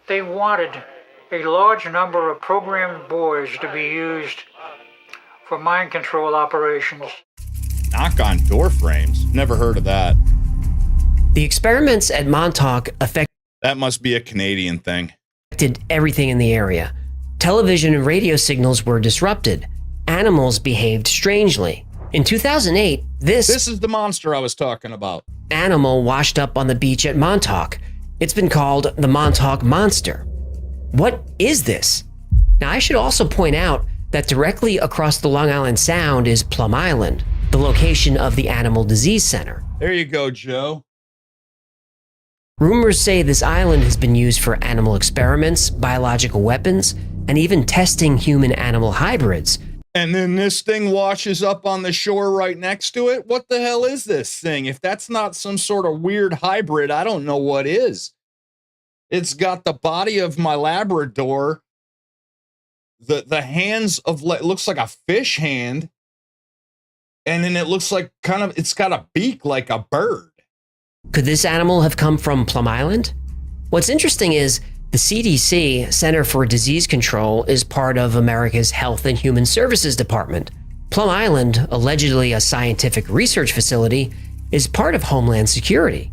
They wanted a large number of programmed boys to be used for mind control operations. Knock on door frames. Never heard of that. The experiments at Montauk that must be a Canadian thing. Affected everything in the area. Television and radio signals were disrupted. Animals behaved strangely. In 2008, this is the monster I was talking about. Animal washed up on the beach at Montauk. It's been called the Montauk Monster. What is this? Now, I should also point out that directly across the Long Island Sound is Plum Island, the location of the Animal Disease Center. There you go, Joe. Rumors say this island has been used for animal experiments, biological weapons, and even testing human-animal hybrids. And then this thing washes up on the shore right next to it. What the hell is this thing? If that's not some sort of weird hybrid, I don't know what is. It's got the body of my Labrador, the hands of, it looks like a fish hand, and then it looks like it's got a beak like a bird. Could this animal have come from Plum Island? What's interesting is the CDC, Center for Disease Control, is part of America's Health and Human Services Department. Plum Island, allegedly a scientific research facility, is part of Homeland Security.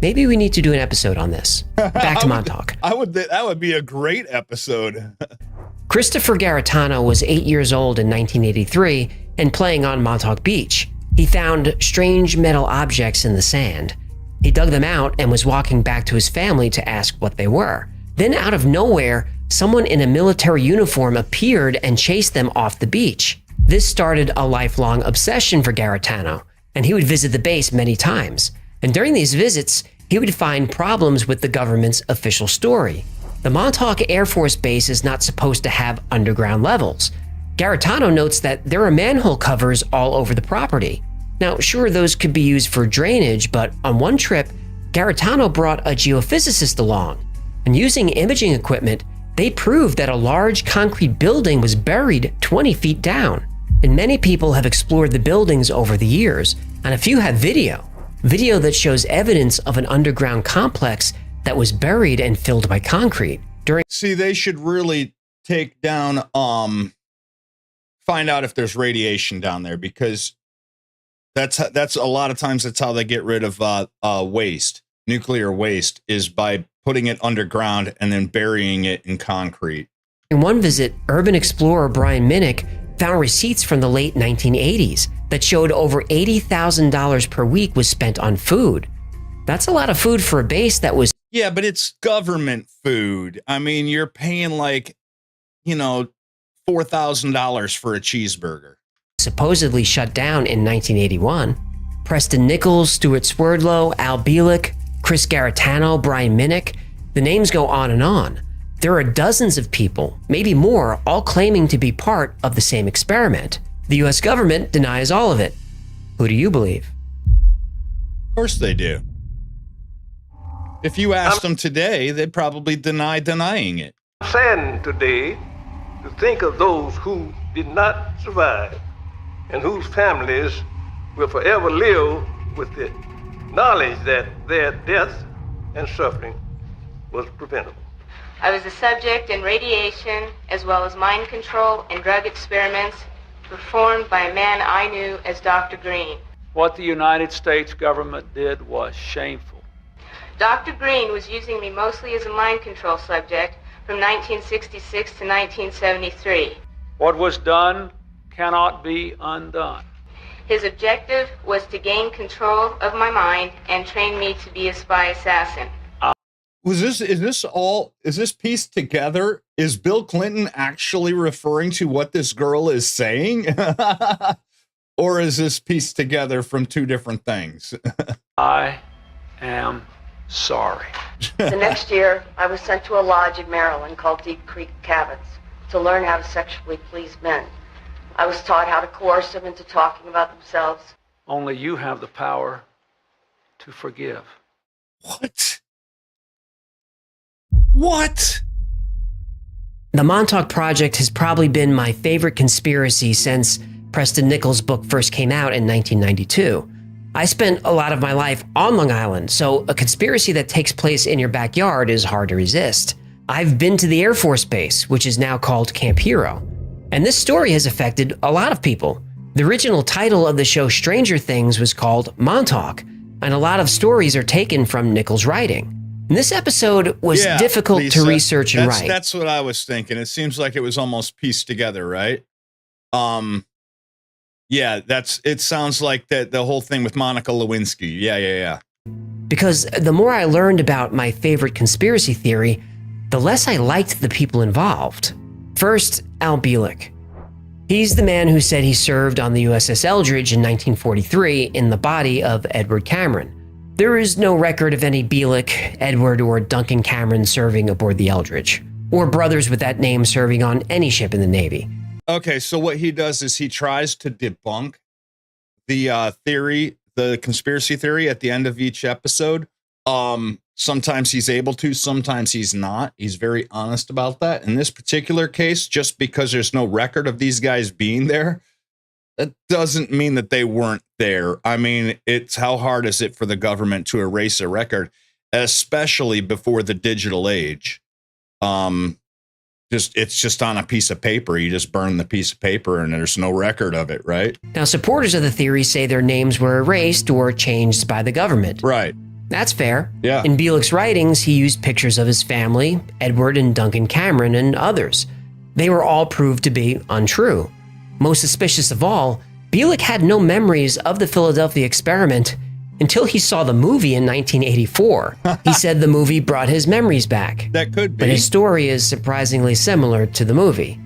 Maybe we need to do an episode on this. Back to Montauk. That would be a great episode. Christopher Garetano was 8 years old in 1983 and playing on Montauk Beach. He found strange metal objects in the sand. He dug them out and was walking back to his family to ask what they were. Then out of nowhere, someone in a military uniform appeared and chased them off the beach. This started a lifelong obsession for Garetano, and he would visit the base many times. And during these visits, he would find problems with the government's official story. The Montauk Air Force Base is not supposed to have underground levels. Garetano notes that there are manhole covers all over the property. Now, sure, those could be used for drainage, but on one trip, Garetano brought a geophysicist along, and using imaging equipment, they proved that a large concrete building was buried 20 feet down. And many people have explored the buildings over the years, and a few have video that shows evidence of an underground complex that was buried and filled by concrete. See, they should really take down, find out if there's radiation down there, because that's a lot of times that's how they get rid of waste. Nuclear waste is by putting it underground and then burying it in concrete. In one visit, urban explorer Brian Minnick found receipts from the late 1980s that showed over $80,000 per week was spent on food. That's a lot of food for a base that was... Yeah, but it's government food. I mean, you're paying like, $4,000 for a cheeseburger. Supposedly shut down in 1981. Preston Nichols, Stuart Swerdlow, Al Bielek, Chris Garetano, Brian Minnick, the names go on and on. There are dozens of people, maybe more, all claiming to be part of the same experiment. The US government denies all of it. Who do you believe? Of course they do. If you asked them today, they'd probably deny denying it. Saddened today to think of those who did not survive and whose families will forever live with the knowledge that their death and suffering was preventable. I was a subject in radiation as well as mind control and drug experiments performed by a man I knew as Dr. Green. What the United States government did was shameful. Dr. Green was using me mostly as a mind control subject from 1966 to 1973. What was done cannot be undone. His objective was to gain control of my mind and train me to be a spy assassin. Is this pieced together? Is Bill Clinton actually referring to what this girl is saying? Or is this pieced together from two different things? I am sorry. The next year, I was sent to a lodge in Maryland called Deep Creek Cabins to learn how to sexually please men. I was taught how to coerce them into talking about themselves. Only you have the power to forgive. What? The Montauk Project has probably been my favorite conspiracy since Preston Nichols' book first came out in 1992. I spent a lot of my life on Long Island, so a conspiracy that takes place in your backyard is hard to resist. I've been to the Air Force Base, which is now called Camp Hero, and this story has affected a lot of people. The original title of the show Stranger Things was called Montauk, and a lot of stories are taken from Nichols' writing. And this episode was difficult Lisa, to research and write. That's what I was thinking. It seems like it was almost pieced together, right? Yeah, it sounds like the whole thing with Monica Lewinsky. Yeah. Because the more I learned about my favorite conspiracy theory, the less I liked the people involved. First, Al Bielek. He's the man who said he served on the USS Eldridge in 1943 in the body of Edward Cameron. There is no record of any Bielek, Edward, or Duncan Cameron serving aboard the Eldridge, or brothers with that name serving on any ship in the Navy. Okay, so what he does is he tries to debunk the theory, the conspiracy theory at the end of each episode. Sometimes he's able to, sometimes he's not. He's very honest about that. In this particular case, just because there's no record of these guys being there, that doesn't mean that they weren't there. I mean, it's how hard is it for the government to erase a record, especially before the digital age? It's just on a piece of paper. You just burn the piece of paper and there's no record of it, right? Now, supporters of the theory say their names were erased or changed by the government. Right. That's fair. Yeah. In Bielik's writings, he used pictures of his family, Edward and Duncan Cameron, and others. They were all proved to be untrue. Most suspicious of all, Bielik had no memories of the Philadelphia experiment until he saw the movie in 1984. He said the movie brought his memories back. That could be. But his story is surprisingly similar to the movie.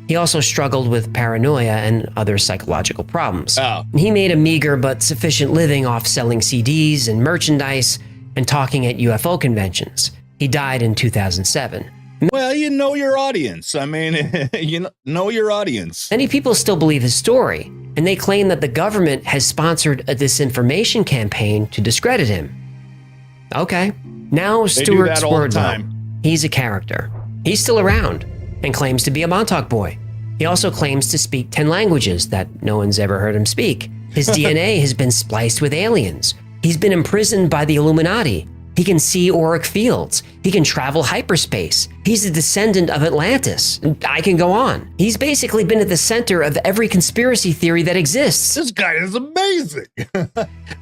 He also struggled with paranoia and other psychological problems. Oh. He made a meager but sufficient living off selling CDs and merchandise and talking at UFO conventions. He died in 2007. Well, you know your audience. I mean, you know your audience. Many people still believe his story, and they claim that the government has sponsored a disinformation campaign to discredit him. Okay, now Stuart Swerdlow. He's a character. He's still around and claims to be a Montauk boy. He also claims to speak 10 languages that no one's ever heard him speak. His DNA has been spliced with aliens. He's been imprisoned by the Illuminati. He can see auric fields. He can travel hyperspace. He's a descendant of Atlantis. I can go on. He's basically been at the center of every conspiracy theory that exists. This guy is amazing.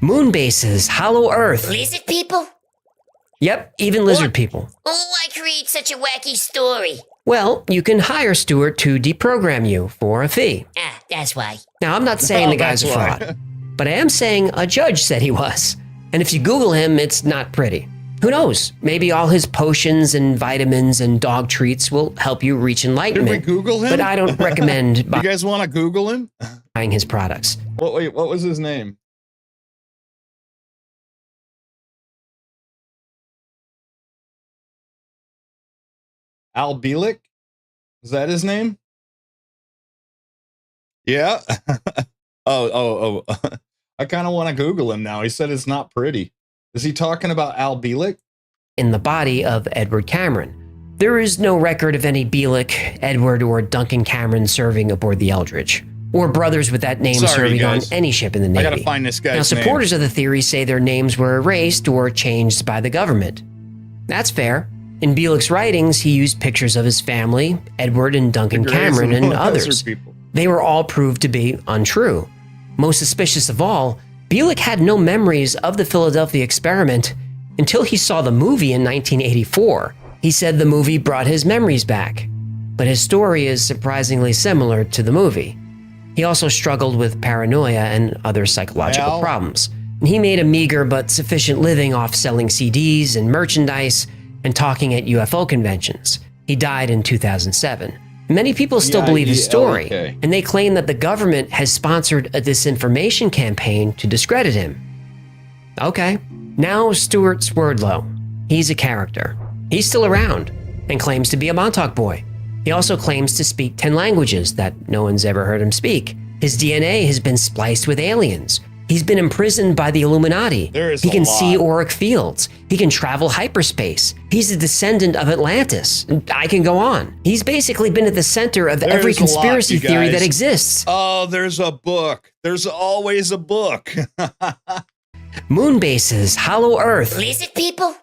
Moon bases, hollow Earth. Lizard people? Yep, even lizard people. Oh, I create such a wacky story. Well, you can hire Stuart to deprogram you for a fee. Ah, that's why. Now, I'm not saying the guy's a fraud, but I am saying a judge said he was. And if you Google him, it's not pretty. Who knows? Maybe all his potions and vitamins and dog treats will help you reach enlightenment. Did we Google him? But I don't recommend You guys want to Google him? buying his products. Wait, what was his name? Al Bielik? Is that his name? Yeah. Oh. I kind of want to Google him now. He said it's not pretty. Is he talking about Al Bielik? In the body of Edward Cameron. There is no record of any Bielik, Edward, or Duncan Cameron serving aboard the Eldridge, or brothers with that name serving on any ship in the Navy. I gotta find this guy's Now, supporters of the theory say their names were erased or changed by the government. That's fair. In Bielik's writings, he used pictures of his family, Edward and Duncan Cameron, and others. They were all proved to be untrue. Most suspicious of all, Bielik had no memories of the Philadelphia experiment until he saw the movie in 1984. He said the movie brought his memories back, but his story is surprisingly similar to the movie. He also struggled with paranoia and other psychological problems. He made a meager but sufficient living off selling CDs and merchandise and talking at UFO conventions. He died in 2007. Many people still believe his story, and they claim that the government has sponsored a disinformation campaign to discredit him. Okay, now Stuart Swerdlow. He's a character. He's still around and claims to be a Montauk boy. He also claims to speak 10 languages that no one's ever heard him speak. His DNA has been spliced with aliens. He's been imprisoned by the Illuminati. He can see auric fields. He can travel hyperspace. He's a descendant of Atlantis. I can go on. He's basically been at the center of every conspiracy theory that exists. Oh, there's a book. There's always a book. Moon bases, hollow Earth. Lizard people?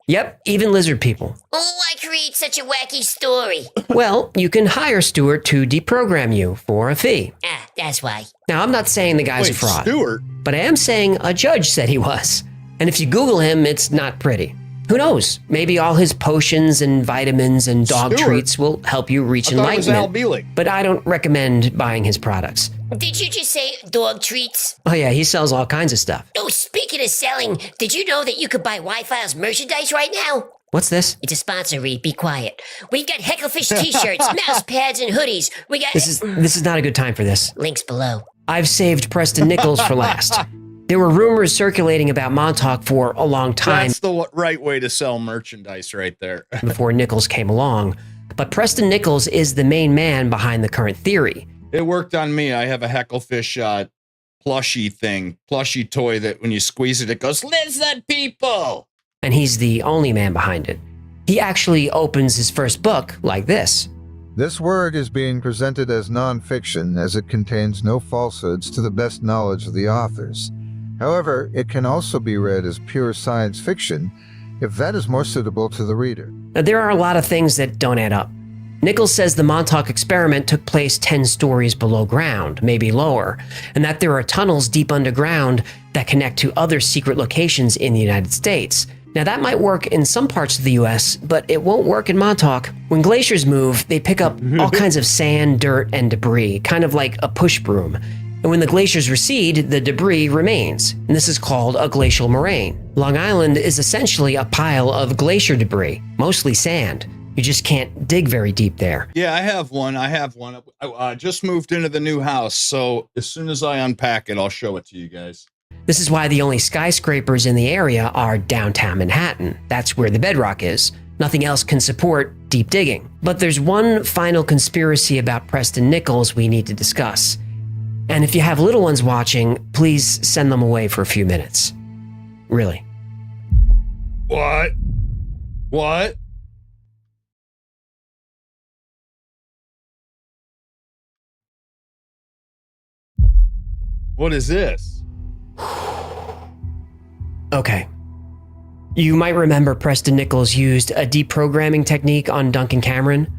Yep, even lizard people. Oh, I create such a wacky story. Well, you can hire Stuart to deprogram you for a fee. Ah, that's why. Now, I'm not saying the guy's a fraud, Stuart? but I am saying a judge said he was. And if you Google him, it's not pretty. Who knows? Maybe all his potions and vitamins and dog treats will help you reach enlightenment. But I don't recommend buying his products. Did you just say dog treats? Oh yeah, he sells all kinds of stuff. Oh, speaking of selling, did you know that you could buy Wi-Fi's merchandise right now? What's this? It's a sponsor, Reed. Be quiet. We've got Hecklefish t-shirts, mouse pads, and hoodies. We got... This is not a good time for this. Links below. I've saved Preston Nichols for last. There were rumors circulating about Montauk for a long time. That's the right way to sell merchandise right there. Before Nichols came along. but Preston Nichols is the main man behind the current theory. It worked on me. I have a Hecklefish plushie toy that when you squeeze it, it goes, "Listen, people!" And he's the only man behind it. He actually opens his first book like this. This work is being presented as non-fiction as it contains no falsehoods to the best knowledge of the authors. However, it can also be read as pure science fiction if that is more suitable to the reader. Now, there are a lot of things that don't add up. Nichols says the Montauk experiment took place 10 stories below ground, maybe lower, and that there are tunnels deep underground that connect to other secret locations in the United States. Now, that might work in some parts of the US, but it won't work in Montauk. When glaciers move, they pick up all kinds of sand, dirt, and debris, kind of like a push broom. And when the glaciers recede, the debris remains, and this is called a glacial moraine. Long Island is essentially a pile of glacier debris, mostly sand. You just can't dig very deep there. Yeah, I have one. I just moved into the new house, so as soon as I unpack it, I'll show it to you guys. This is why the only skyscrapers in the area are downtown Manhattan. That's where the bedrock is. Nothing else can support deep digging. But there's one final conspiracy about Preston Nichols we need to discuss. And if you have little ones watching, please send them away for a few minutes. Really. What? What? What is this? Okay. You might remember Preston Nichols used a deprogramming technique on Duncan Cameron.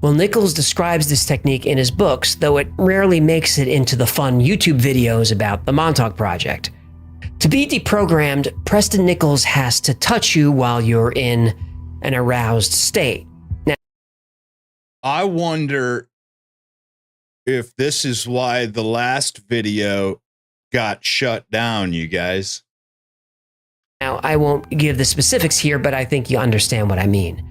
Well, Nichols describes this technique in his books, though it rarely makes it into the fun YouTube videos about the Montauk Project. To be deprogrammed, Preston Nichols has to touch you while you're in an aroused state. Now, I wonder if this is why the last video got shut down, you guys. Now, I won't give the specifics here, but I think you understand what I mean.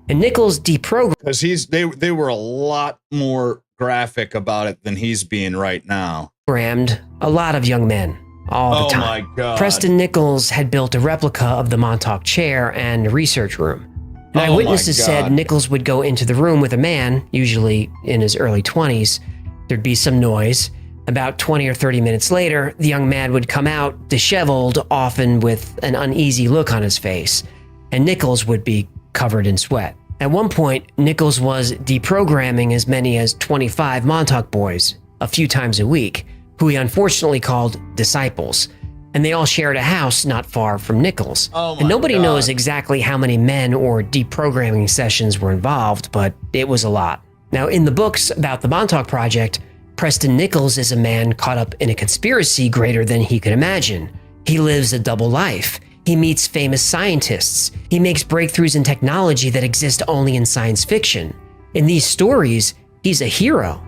And Nichols deprogrammed because they were a lot more graphic about it than he's being right now. A lot of young men all the time. Oh my God. Preston Nichols had built a replica of the Montauk chair and research room. And eyewitnesses said Nichols would go into the room with a man, usually in his early 20s. There'd be some noise. About 20 or 30 minutes later, the young man would come out disheveled, often with an uneasy look on his face, and Nichols would be covered in sweat. At one point, Nichols was deprogramming as many as 25 Montauk boys a few times a week, who he unfortunately called disciples, and they all shared a house not far from Nichols. And nobody knows exactly how many men or deprogramming sessions were involved, but it was a lot. Now, in the books about the Montauk Project, Preston Nichols is a man caught up in a conspiracy greater than he could imagine. He lives a double life. He meets famous scientists. He makes breakthroughs in technology that exist only in science fiction. In these stories, he's a hero.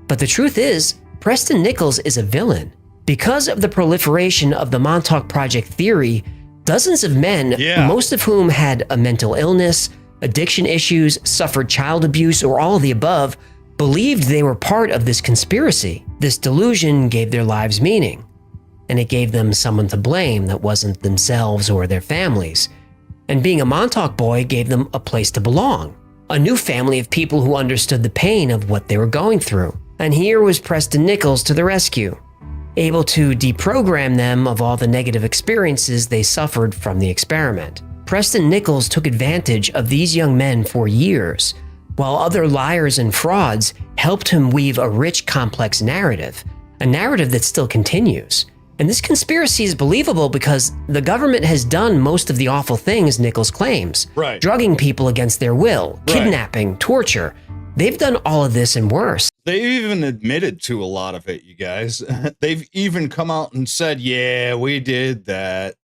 But the truth is, Preston Nichols is a villain. Because of the proliferation of the Montauk Project theory, dozens of men, most of whom had a mental illness, addiction issues, suffered child abuse, or all of the above, believed they were part of this conspiracy. This delusion gave their lives meaning, and it gave them someone to blame that wasn't themselves or their families. And being a Montauk boy gave them a place to belong, a new family of people who understood the pain of what they were going through. And here was Preston Nichols to the rescue, able to deprogram them of all the negative experiences they suffered from the experiment. Preston Nichols took advantage of these young men for years, while other liars and frauds helped him weave a rich, complex narrative, a narrative that still continues. And this conspiracy is believable because the government has done most of the awful things Nichols claims. Right. Drugging people against their will, kidnapping, torture. They've done all of this and worse. They even admitted to a lot of it, you guys. They've even come out and said, yeah, we did that.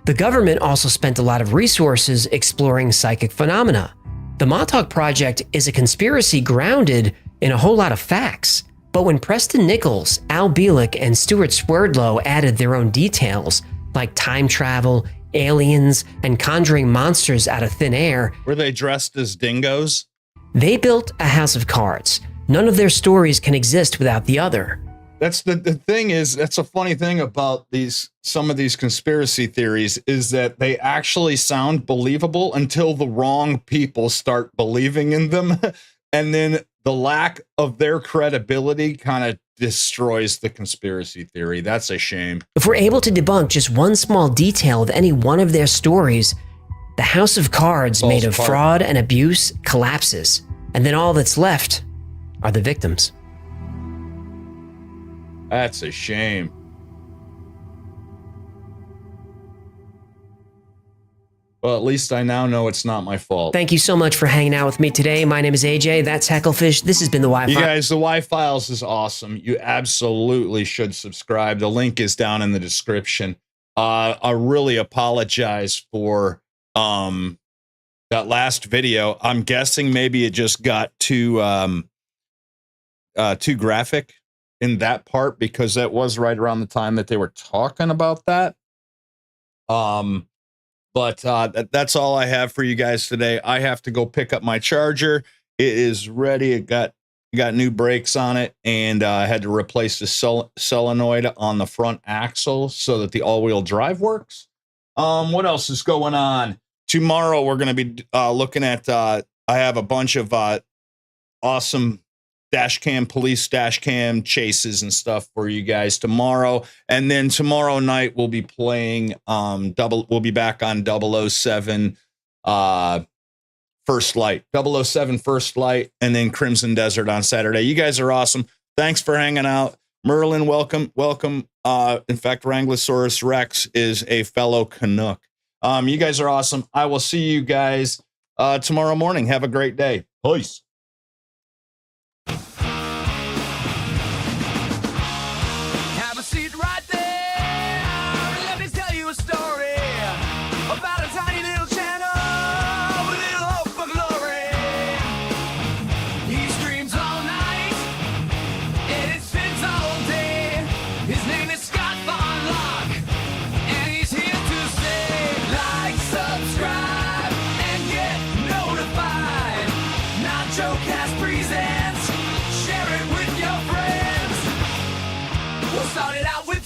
The government also spent a lot of resources exploring psychic phenomena. The Montauk Project is a conspiracy grounded in a whole lot of facts. But when Preston Nichols, Al Bielek, and Stuart Swerdlow added their own details, like time travel, aliens, and conjuring monsters out of thin air, were they dressed as dingoes? They built a house of cards. None of their stories can exist without the other. That's the thing is, that's a funny thing about some of these conspiracy theories is that they actually sound believable until the wrong people start believing in them. And then the lack of their credibility kind of destroys the conspiracy theory. That's a shame. If we're able to debunk just one small detail of any one of their stories, the house of cards made of fraud and abuse collapses, and then all that's left are the victims. That's a shame. Well, at least I now know it's not my fault. Thank you so much for hanging out with me today. My name is AJ. That's Hecklefish. This has been the Wi-Fi. You guys, the Wi-Files is awesome. You absolutely should subscribe. The link is down in the description. I really apologize for that last video. I'm guessing maybe it just got too graphic in that part, because that was right around the time that they were talking about that. But that's all I have for you guys today. I have to go pick up my charger. It is ready. It got new brakes on it, and I had to replace the solenoid on the front axle so that the all-wheel drive works. What else is going on? Tomorrow we're going to be looking at, I have a bunch of awesome police dash cam chases and stuff for you guys tomorrow. And then tomorrow night we'll be playing we'll be back on 007 First Light, 007 First Light, and then Crimson Desert on Saturday. You guys are awesome. Thanks for hanging out. Merlin, welcome. In fact, Wranglosaurus Rex is a fellow Canuck. You guys are awesome. I will see you guys tomorrow morning. Have a great day. Peace. Have a seat right there. Let me tell you a story about a tiny little channel with a little hope for glory. He streams all night and it spins all day. His name is Scott Von Lock, and he's here to say, like, subscribe, and get notified. Nacho Cast presents. Share it with your friends. We'll start it out with